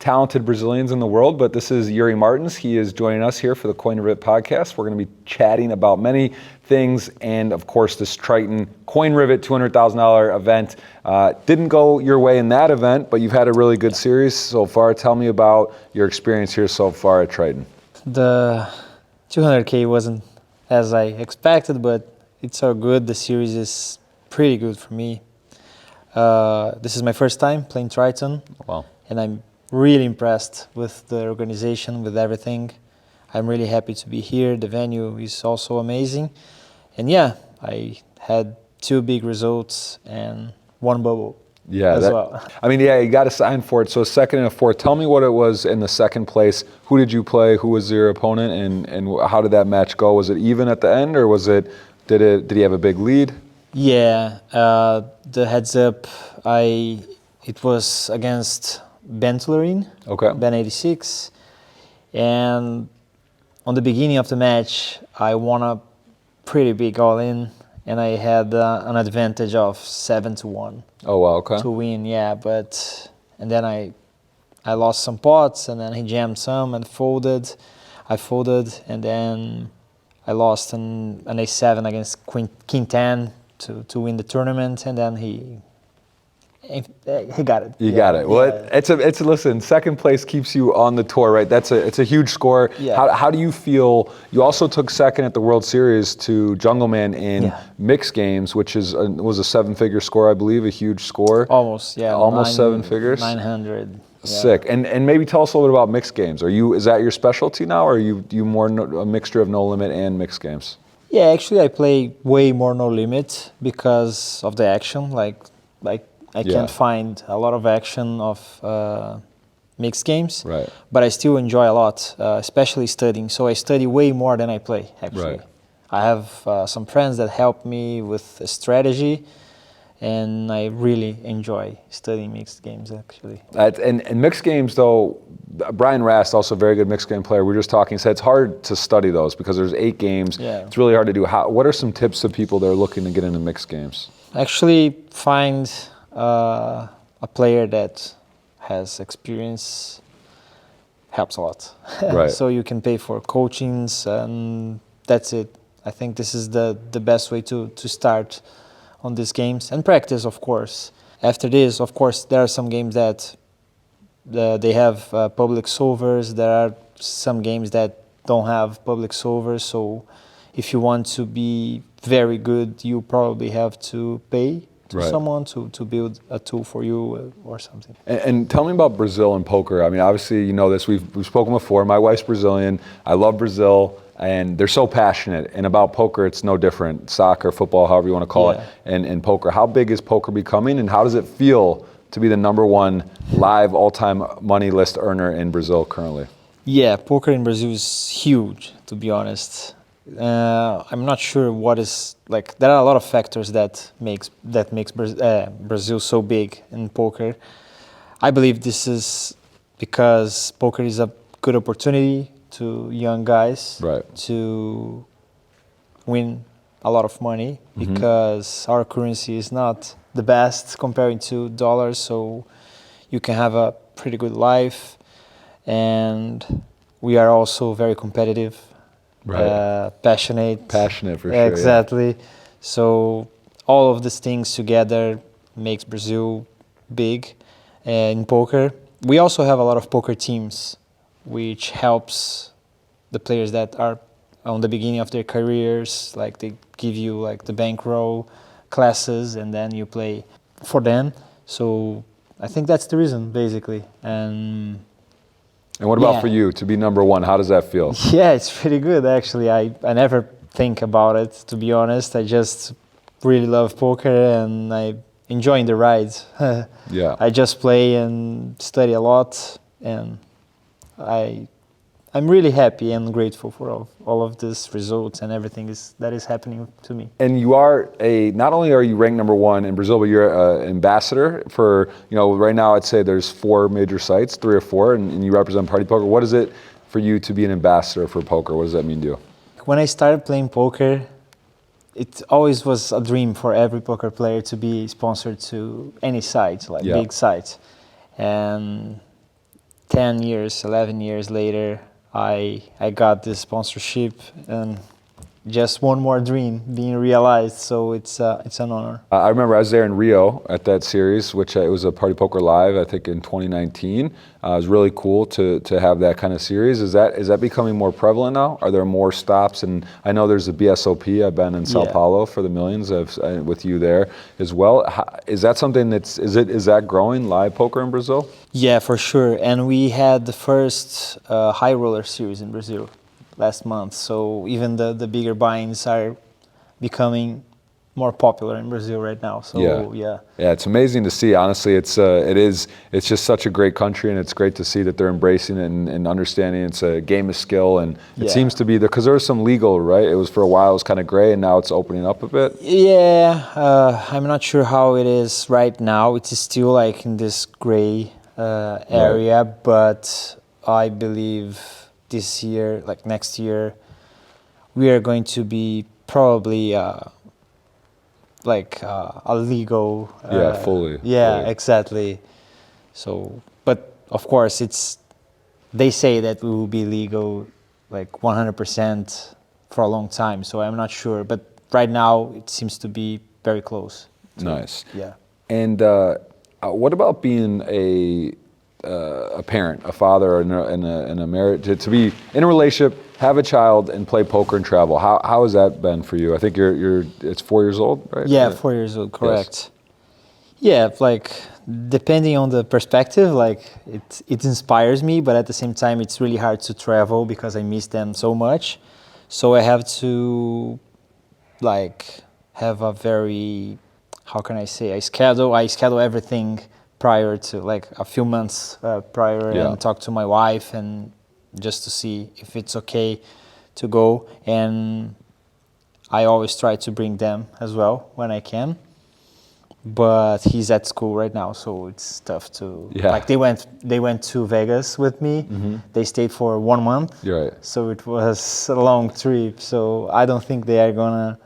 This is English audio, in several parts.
talented Brazilians in the world, but this is Yuri Martins. He is joining us here for the Coin Rivet podcast. We're going to be chatting about many things, and of course this Triton Coin Rivet $200,000 event. Didn't go your way in that event, but you've had a really good series so far. Tell me about your experience here so far at Triton. The 200K wasn't as I expected, but it's all good. The series is pretty good for me. This is my first time playing Triton. Wow. And I'm really impressed with the organization, with everything. I'm really happy to be here. The venue is also amazing. And yeah, I had 2 big results and 1 bubble as well. I mean, yeah, you got to sign for it. So a second and a fourth. Tell me what it was in the second place. Who did you play? Who was your opponent? And how did that match go? Was it even at the end, or was it? Did he have a big lead? Yeah, the heads up, it was against Ben Tullerin, Okay. Ben 86, and on the beginning of the match, I won a pretty big all-in, and I had an advantage of 7-1. Oh wow, okay. To win, yeah, and then I lost some pots, and then he jammed some and folded. I folded, and then I lost an A7 against King 10 to win the tournament, and then he got it. You got it. Well, it's listen. Second place keeps you on the tour, right? It's a huge score. Yeah. How do you feel? You also took second at the World Series to Jungleman in mixed games, which was a 7-figure score, I believe, a huge score. Almost, yeah. Almost 7 figures. 900. Yeah. Sick. And maybe tell us a little bit about mixed games. Is that your specialty now, or are you more a mixture of no limit and mixed games? Yeah, actually, I play way more no limit because of the action. Like I can't find a lot of action of mixed games, right? But I still enjoy a lot, especially studying. So I study way more than I play, actually. Right. I have some friends that help me with strategy, and I really enjoy studying mixed games, actually. And mixed games, though, Brian Rast, also a very good mixed game player, we were just talking, said it's hard to study those because there's 8 games. Yeah. It's really hard to do. What are some tips to people that are looking to get into mixed games? Actually, find a player that has experience helps a lot. Right. So you can pay for coachings, and that's it. I think this is the best way to start on these games, and practice, of course. After this, of course, there are some games that they have public solvers. There are some games that don't have public solvers, so if you want to be very good, you probably have to pay to someone to build a tool for you or something. And tell me about Brazil and poker. I mean, obviously, you know this. We've spoken before. My wife's Brazilian. I love Brazil, and they're so passionate. And about poker, it's no different. Soccer, football, however you want to call it, and poker. How big is poker becoming, and how does it feel to be the #1 live all-time money list earner in Brazil currently? Yeah, poker in Brazil is huge, to be honest. I'm not sure what is like. There are a lot of factors that makes Brazil so big in poker. I believe this is because poker is a good opportunity to young guys to win a lot of money because our currency is not the best comparing to dollars, so you can have a pretty good life, and we are also very competitive. Passionate for sure. Exactly. Yeah. So all of these things together makes Brazil big in poker. We also have a lot of poker teams, which helps the players that are on the beginning of their careers. Like they give you like the bankroll classes, and then you play for them. So I think that's the reason, basically. And what about for you, to be #1? How does that feel? Yeah, it's pretty good, actually. I never think about it, to be honest. I just really love poker, and I enjoy the rides. I just play and study a lot, and I'm really happy and grateful for all of these results and everything that is happening to me. And you are not only are you ranked #1 in Brazil, but you're an ambassador for, right now I'd say there's 4 major sites, 3 or 4, and you represent Party Poker. What is it for you to be an ambassador for poker? What does that mean to you? When I started playing poker, it always was a dream for every poker player to be sponsored to any site, like big sites. And 10 years, 11 years later, I got this sponsorship, and just one more dream being realized. So it's an honor. I remember I was there in Rio at that series, which it was a Party Poker Live, I think in 2019. It was really cool to have that kind of series. Is that becoming more prevalent now? Are there more stops? And I know there's a BSOP. I've been in Sao Paulo for the Millions with you there as well. Is that something is that growing, live poker in Brazil? Yeah, for sure. And we had the first high roller series in Brazil last month. So even the bigger binds are becoming more popular in Brazil right now. So yeah, it's amazing to see. Honestly, it's just such a great country, and it's great to see that they're embracing it and understanding it's a game of skill. And it seems to be because there was some legal, right? It was for a while, it was kind of gray, and now it's opening up a bit. Yeah, I'm not sure how it is right now. It's still like in this gray area, but I believe this year, like next year, we are going to be probably a legal. Fully. Exactly. So, but of course, they say that we will be legal like 100% for a long time. So I'm not sure, but right now it seems to be very close. Nice. Yeah. And what about being a parent, a father, in a marriage, to be in a relationship, have a child, and play poker and travel? How has that been for you? I think it's 4 years old, right? Yeah, 4 years old, correct. Yes. Yeah, like depending on the perspective, like it inspires me, but at the same time, it's really hard to travel because I miss them so much. So I have to like have a very, how can I say, I schedule everything prior to, like a few months prior, and talk to my wife and just to see if it's okay to go. And I always try to bring them as well when I can. But he's at school right now, so it's tough to. Like they went to Vegas with me. Mm-hmm. They stayed for 1 month. You're right. So it was a long trip. So I don't think they are gonna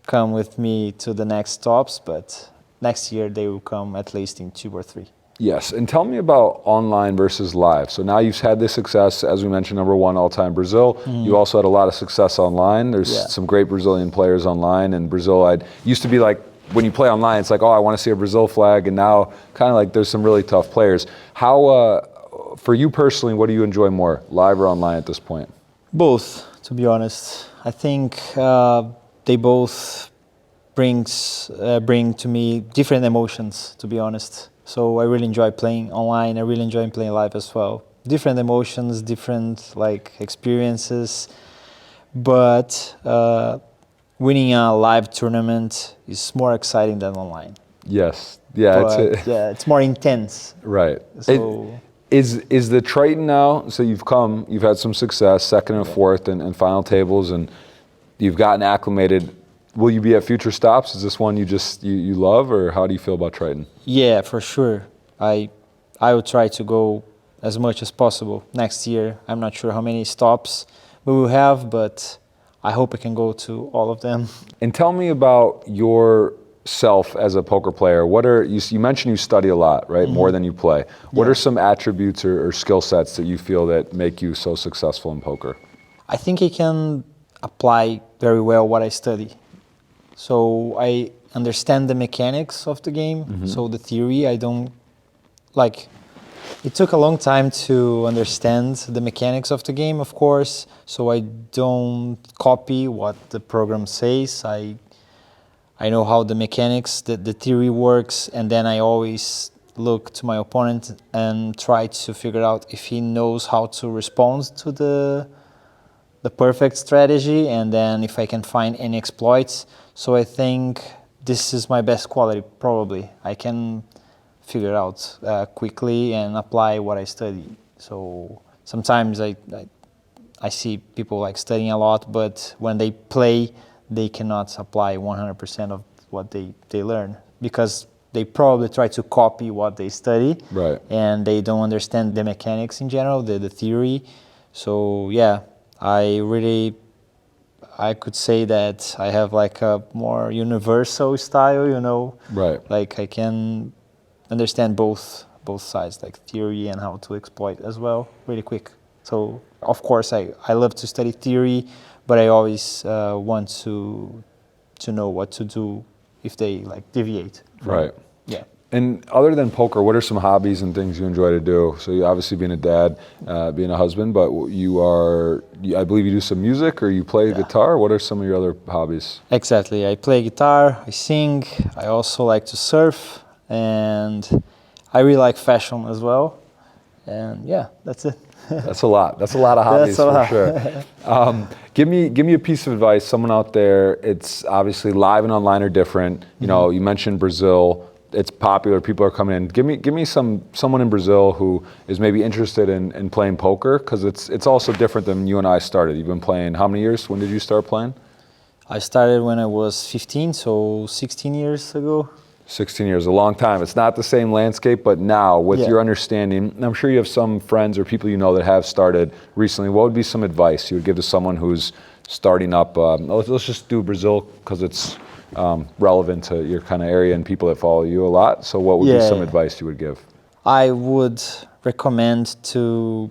come with me to the next stops, but next year they will come at least in 2 or 3. Yes, and tell me about online versus live. So now you've had this success, as we mentioned, #1 all-time Brazil. Mm-hmm. You also had a lot of success online. There's some great Brazilian players online, and Brazil used to be like, when you play online, it's like, oh, I want to see a Brazil flag, and now kind of like there's some really tough players. How, for you personally, what do you enjoy more, live or online at this point? Both, to be honest. I think they both bring to me different emotions, to be honest. So I really enjoy playing online. I really enjoy playing live as well. Different emotions, different like experiences, but winning a live tournament is more exciting than online. Yes, yeah, it's more intense. Right. So is the Triton now? So you've had some success, second and fourth, and final tables, and you've gotten acclimated. Will you be at future stops? Is this one you love, or how do you feel about Triton? Yeah, for sure. I will try to go as much as possible next year. I'm not sure how many stops we will have, but I hope I can go to all of them. And tell me about yourself as a poker player. What are you mentioned you study a lot, right? Mm-hmm. More than you play. What are some attributes or skill sets that you feel that make you so successful in poker? I think I can apply very well what I study. So I understand the mechanics of the game. Mm-hmm. So the theory, I don't like. It took a long time to understand the mechanics of the game, of course. So I don't copy what the program says. I know how the mechanics, the theory works, and then I always look to my opponent and try to figure out if he knows how to respond to the perfect strategy, and then if I can find any exploits. So I think this is my best quality, probably. I can figure out quickly and apply what I study. So sometimes I see people like studying a lot, but when they play, they cannot apply 100% of what they learn, because they probably try to copy what they study, right? And they don't understand the mechanics in general, the theory. So yeah, I could say that I have like a more universal style, Right. Like I can understand both both sides, like theory and how to exploit as well, really quick. So of course I love to study theory, but I always want to know what to do if they like deviate from, Right. yeah. And other than poker, what are some hobbies and things you enjoy to do? So you obviously being a dad, being a husband, but I believe you do some music or you play guitar. What are some of your other hobbies? Exactly. I play guitar, I sing, I also like to surf, and I really like fashion as well. And yeah, that's it. That's a lot. That's a lot of hobbies for sure. Give me a piece of advice. Someone out there, it's obviously live and online are different. You know, you mentioned Brazil. It's popular. People are coming in. Give me someone in Brazil who is maybe interested in playing poker, because it's also different than you and I started. You've been playing how many years? When did you start playing? I started when I was 15, so 16 years ago. 16 years, a long time. It's not the same landscape, but now with your understanding, and I'm sure you have some friends or people you know that have started recently, what would be some advice you would give to someone who's starting up? Let's just do Brazil because it's relevant to your kind of area and people that follow you a lot. So what would be some advice you would give? I would recommend to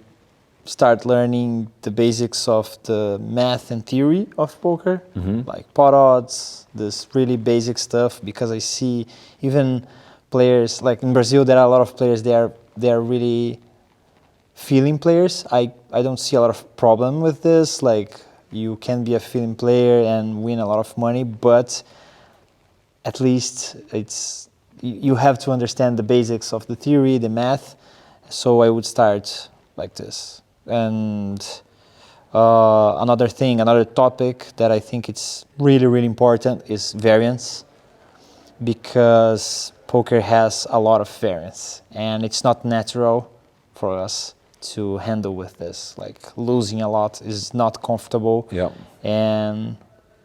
start learning the basics of the math and theory of poker, like pot odds, this really basic stuff, because I see even players, like in Brazil, there are a lot of players, they are really feeling players. I don't see a lot of problem with this, like you can be a feeling player and win a lot of money, but at least you have to understand the basics of the theory, the math. So I would start like this. And another topic that I think it's really, really important is variance, because poker has a lot of variance and it's not natural for us to handle with this. Like losing a lot is not comfortable, and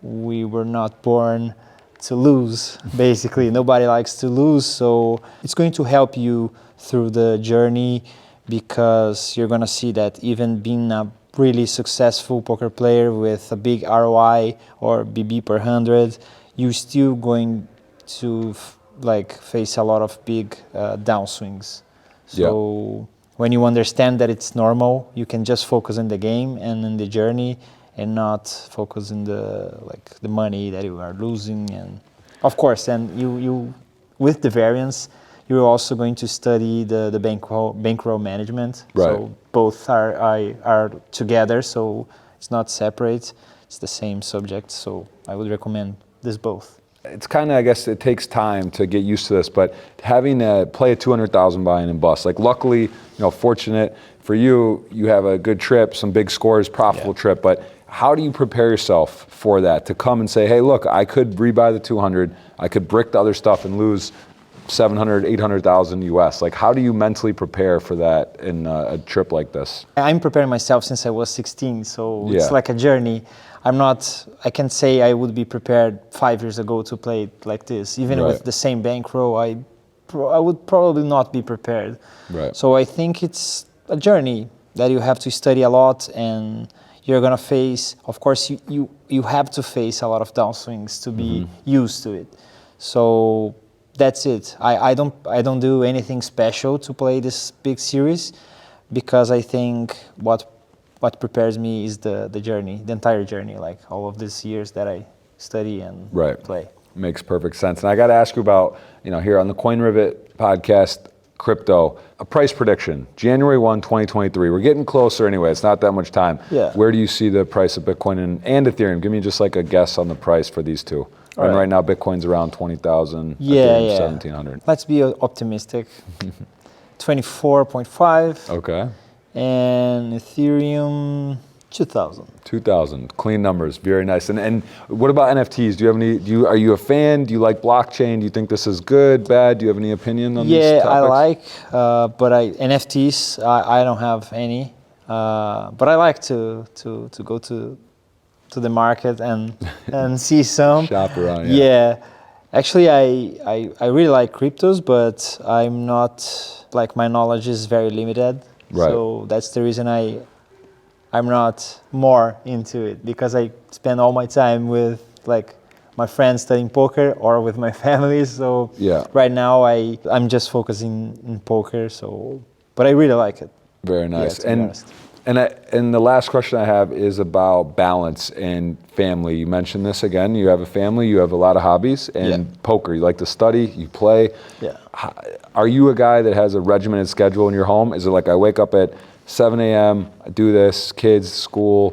we were not born to lose, basically. Nobody likes to lose, so it's going to help you through the journey, because you're gonna see that even being a really successful poker player with a big ROI or BB per 100, you're still going to face a lot of big downswings. So when you understand that it's normal, you can just focus on the game and in the journey, and not focus on the money that you are losing. And of course, and you with the variance, you're also going to study the bankroll management. Right. So both are together, so it's not separate. It's the same subject. So I would recommend this both. It's kind of, I guess it takes time to get used to this, but having to play a 200,000 buy-in and bust, like luckily, fortunate for you, you have a good trip, some big scores, profitable trip, but how do you prepare yourself for that, to come and say, hey, look, I could rebuy the 200, I could brick the other stuff and lose 700, 800,000 US. Like, how do you mentally prepare for that in a trip like this? I'm preparing myself since I was 16, so it's like a journey. I can say I would be prepared 5 years ago to play it like this. Even with the same bankroll, I would probably not be prepared. So I think it's a journey that you have to study a lot, and you're gonna face, of course, you have to face a lot of downswings to be used to it. So that's it. I don't do anything special to play this big series, because I think what prepares me is the journey, the entire journey, like all of these years that I study and play. Makes perfect sense. And I got to ask you about, here on the Coin Rivet podcast, crypto, a price prediction, January 1, 2023. We're getting closer anyway. It's not that much time. Where do you see the price of Bitcoin and Ethereum? Give me just like a guess on the price for these two. And right now, Bitcoin's around 20,000, Ethereum 1,700. Let's be optimistic. 24.5. Okay. And Ethereum, 2,000. 2,000. Clean numbers. Very nice. And what about NFTs? Do you have any? Are you a fan? Do you like blockchain? Do you think this is good, bad? Do you have any opinion on these topics? Yeah, I like, but NFTs, I don't have any. But I like to go to the market and see some. Shop around. Yeah. Actually, I really like cryptos, but I'm not, my knowledge is very limited. So that's the reason I'm not more into it, because I spend all my time with my friends studying poker or with my family. So Yeah. right now I'm just focusing in poker. So, but I really like it. Very nice. to be honest. And the last question I have is about balance and family. You mentioned this again. You have a family. You have a lot of hobbies, and poker. You like to study. You play. Yeah. Are you a guy that has a regimented schedule in your home? Is it like I wake up at 7 a.m. I do this, kids, school,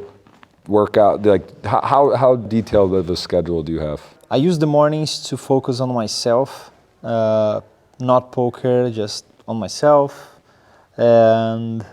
workout? Like how detailed of a schedule do you have? I use the mornings to focus on myself, not poker, just on myself, and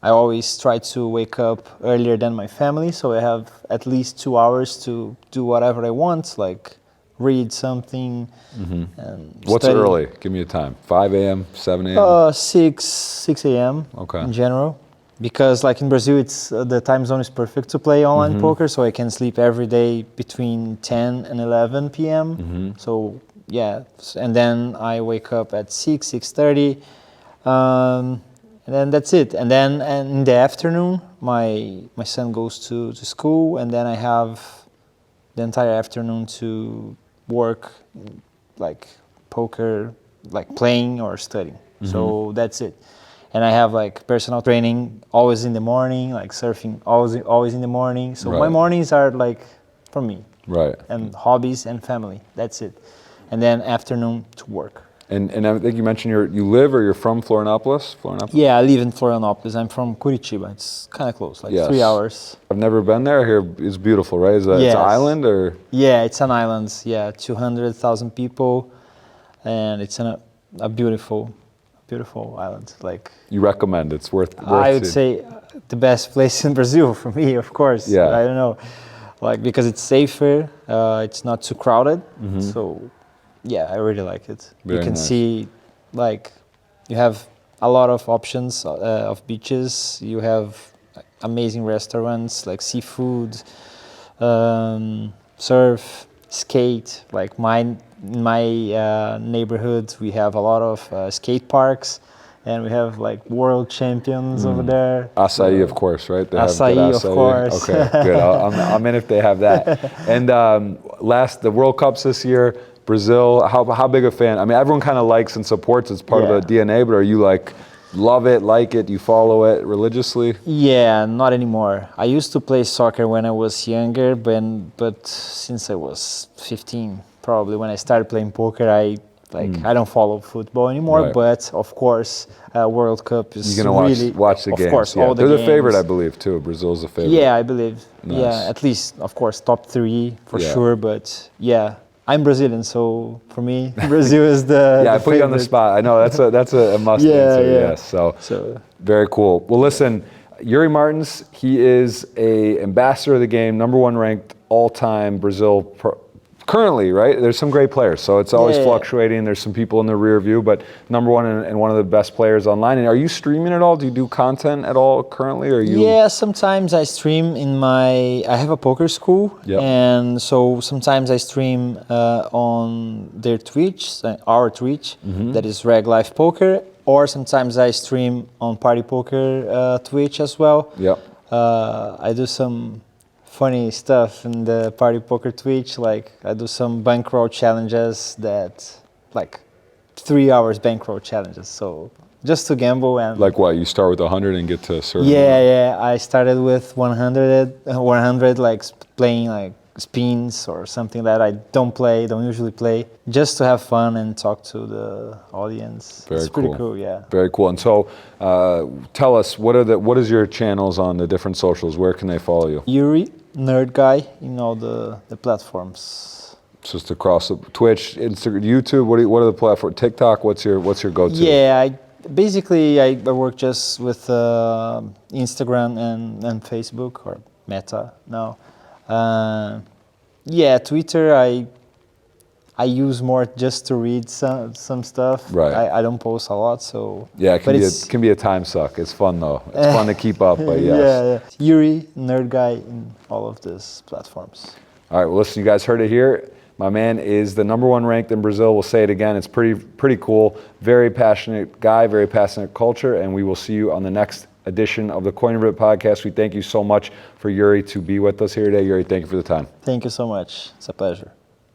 I always try to wake up earlier than my family, so I have at least 2 hours to do whatever I want, like read something. And What's study. early? Give me a time. 5 a.m., 7 a.m.? 6 a.m. Okay. in general. Because like in Brazil, it's the time zone is perfect to play online poker, so I can sleep every day between 10 and 11 p.m. So yeah, and then I wake up at 6:30. And then that's it. And then in the afternoon, my son goes to school, and then I have the entire afternoon to work, like poker, like playing or studying. So that's it. And I have like personal training always in the morning, like surfing always in the morning. So my mornings are like for me. Right. And hobbies and family. That's it. And then afternoon to work. And I think you mentioned you live or you're from Florianopolis? Yeah, I live in Florianopolis. I'm from Curitiba. It's kind of close, like 3 hours. I've never been there. Here it's beautiful, right? It's an island or? Yeah, it's an island. Yeah, 200,000 people, and it's a beautiful island. Like you recommend it's worth I would seeing. say the best place in Brazil for me, of course. Yeah. I don't know, like because it's safer. It's not too crowded, so. Yeah, I really like it. Very you can nice. see, like, you have a lot of options of beaches. You have amazing restaurants, like seafood, surf, skate. Like in my neighborhood, we have a lot of skate parks, and we have like world champions over there. Acai, of course, right? They have Acai, good of course. Okay, good. I'm in if they have that. And the World Cups this year. Brazil, how big a fan? I mean, everyone kind of likes and supports. It's part of the DNA, but are you like, love it, like it, you follow it religiously? Yeah, not anymore. I used to play soccer when I was younger, but since I was 15, probably when I started playing poker, I don't follow football anymore. Right. But of course, World Cup is you're gonna really watch the games. Of course, yeah. all the They're games. the favorite, I believe, too. Brazil's the favorite. Yeah, I believe. Nice. Yeah, at least, of course, top 3 for sure. But yeah. I'm Brazilian, so for me, Brazil is the yeah, I put you on the spot. I know that's a must answer. Yeah. Yes, so very cool. Well, listen, Yuri Martins, he is a ambassador of the game, #1 ranked all-time Brazil currently, right? There's some great players, so it's always fluctuating. There's some people in the rear view, but #1 and one of the best players online. And are you streaming at all? Do you do content at all currently? Or are you? Yeah, sometimes I stream I have a poker school, and so sometimes I stream on their Twitch, our Twitch, that is Reg Life Poker, or sometimes I stream on Party Poker Twitch as well. Yep. I do some funny stuff in the Party Poker Twitch, like I do some bankroll challenges that, like 3 hours bankroll challenges, so just to gamble. And like what, you start with 100 and get to a certain I started with 100 like playing like spins or something that I don't usually play, just to have fun and talk to the audience. Very it's pretty cool, yeah. Very cool. And so tell us, what is your channels on the different socials? Where can they follow you? Yuri Nerdguy in all the platforms. Just across the Twitch, Instagram, YouTube. What are the platforms? TikTok. What's your go-to? Yeah, I work just with Instagram and Facebook or Meta now. Twitter I use more just to read some stuff. Right. I don't post a lot, so yeah, it can be a time suck. It's fun though. It's fun to keep up. But yes. Yeah. Yuri Nerdguy in all of these platforms. All right. Well, listen, you guys heard it here. My man is the #1 ranked in Brazil. We'll say it again. It's pretty cool. Very passionate guy. Very passionate culture. And we will see you on the next edition of the Coin Rivet podcast. We thank you so much for Yuri to be with us here today. Yuri, thank you for the time. Thank you so much. It's a pleasure.